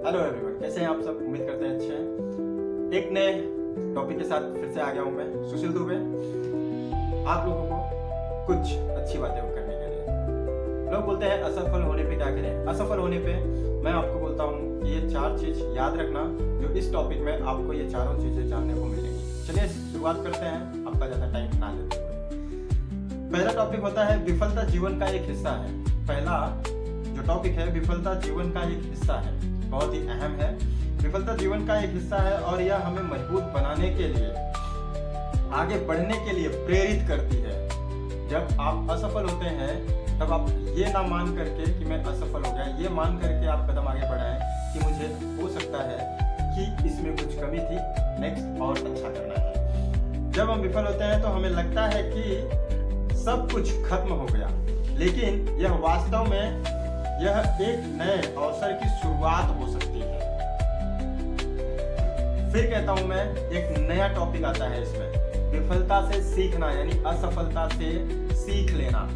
Hello everyone, कैसे हैं आप सब। उम्मीद करते हैं अच्छे हैं। एक नए टॉपिक के साथ फिर से आ गया हूं मैं, सुशील दुबे, आप लोगों को कुछ अच्छी बातें करने के लिए। लोग बोलते हैं असफल होने पे क्या करें। असफल होने पे मैं आपको बोलता हूं कि ये 4 चीज याद रखना, जो इस टॉपिक में आपको ये चारों चीजें जानने को मिलेंगी। चलिए शुरुआत करते हैं, आपका ज्यादा टाइम ना लेते हुए। पहला टॉपिक होता है विफलता जीवन का एक हिस्सा है। पहला जो टॉपिक है, विफलता जीवन का एक हिस्सा है, बहुत ही अहम है। विफलता जीवन का एक हिस्सा है और यह हमें मजबूत बनाने के लिए, आगे बढ़ने के लिए प्रेरित करती है। जब आप असफल होते हैं तब आप ये ना मान करके कि मैं असफल हो गया, ये मान करके आप कदम आगे बढ़ाएं कि मुझे हो सकता है कि इसमें कुछ कमी थी, नेक्स्ट और अच्छा करना है। जब हम विफल होते हैं तो हमें लगता है कि सब कुछ खत्म हो गया, लेकिन यह वास्तव में यह एक नए अवसर की शुरुआत हो सकती है। फिर कहता हूं मैं, एक नया टॉपिक आता है इसमें, विफलता से सीखना, यानी असफलता से सीख लेना।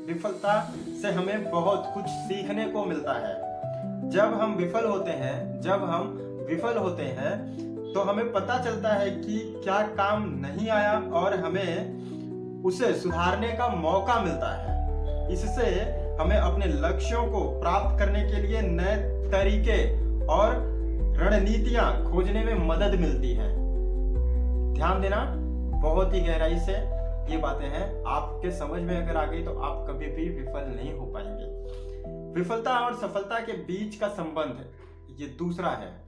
विफलता से हमें बहुत कुछ सीखने को मिलता है। जब हम विफल होते हैं तो हमें पता चलता है कि क्या काम नहीं आया और हमें उसे सुधारने का मौका मिलता है। इससे हमें अपने लक्ष्यों को प्राप्त करने के लिए नए तरीके और रणनीतियां खोजने में मदद मिलती है। ध्यान देना, बहुत ही गहराई से ये बातें हैं, आपके समझ में अगर आ गई तो आप कभी भी विफल नहीं हो पाएंगे। विफलता और सफलता के बीच का संबंध ये दूसरा है।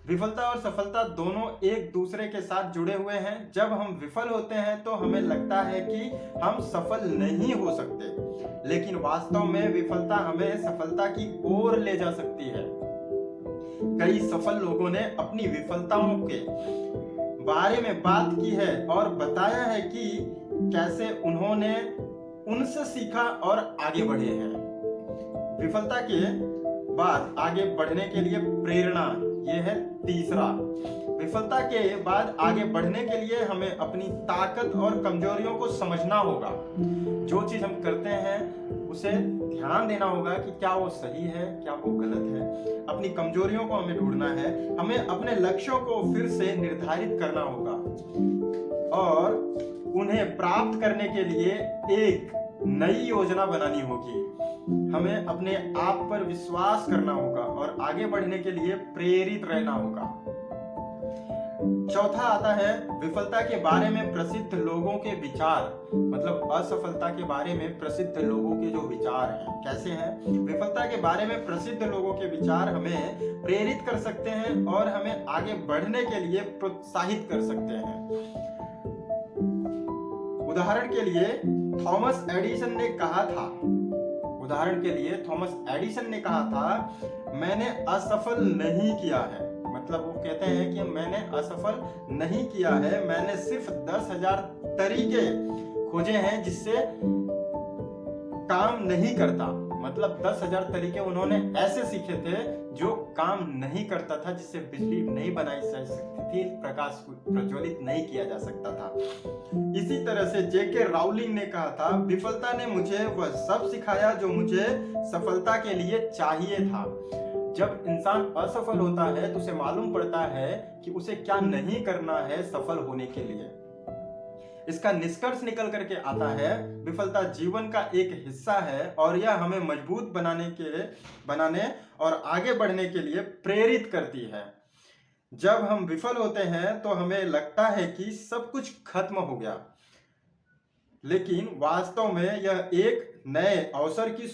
विफलता और सफलता दोनों एक दूसरे के साथ जुड़े हुए हैं। जब हम विफल होते हैं तो हमें लगता है कि हम सफल नहीं हो सकते, लेकिन वास्तव में विफलता हमें सफलता की ओर ले जा सकती है। कई सफल लोगों ने अपनी विफलताओं के बारे में बात की है और बताया है कि कैसे उन्होंने उनसे सीखा और आगे बढ़े हैं। विफलता के बाद आगे बढ़ने के लिए प्रेरणा, यह है तीसरा। विफलता के बाद आगे बढ़ने के लिए हमें अपनी ताकत और कमजोरियों को समझना होगा। जो चीज हम करते हैं उसे ध्यान देना होगा कि क्या वो सही है, क्या वो गलत है। अपनी कमजोरियों को हमें ढूंढना है। हमें अपने लक्ष्यों को फिर से निर्धारित करना होगा और उन्हें प्राप्त करने के लिए एक नई योजना बनानी होगी। हमें अपने आप पर विश्वास करना होगा और आगे बढ़ने के लिए प्रेरित रहना होगा। चौथा आता है विफलता के बारे में प्रसिद्ध लोगों के विचार, मतलब असफलता के बारे में प्रसिद्ध लोगों के जो विचार हैं कैसे हैं। विफलता के बारे में प्रसिद्ध लोगों के विचार हमें प्रेरित कर सकते हैं और हमें आगे बढ़ने के लिए प्रोत्साहित कर सकते हैं। उदाहरण के लिए थॉमस एडिसन ने कहा था, मैंने असफल नहीं किया है। मतलब वो कहते हैं कि मैंने असफल नहीं किया है, मैंने सिर्फ 10,000 तरीके खोजे हैं जिससे काम नहीं करता। मतलब 10,000 तरीके उन्होंने ऐसे सीखे थे जो काम नहीं करता था, जिससे बिजली नहीं बनाई जा सकती थी, प्रकाश को प्रज्वलित नहीं किया जा सकता था। इसी तरह से जेके राउलिंग ने कहा था, विफलता ने मुझे वह सब सिखाया जो मुझे सफलता के लिए चाहिए था। जब इंसान असफल होता है तो उसे मालूम पड़ता है कि उसे क्या नहीं करना है सफल होने के लिए। इसका निष्कर्ष निकल करके आता है, विफलता जीवन का एक हिस्सा है और यह हमें मजबूत बनाने और आगे बढ़ने के लिए प्रेरित करती है। जब हम विफल होते हैं तो हमें लगता है कि सब कुछ खत्म हो गया, लेकिन वास्तव में यह एक नए अवसर की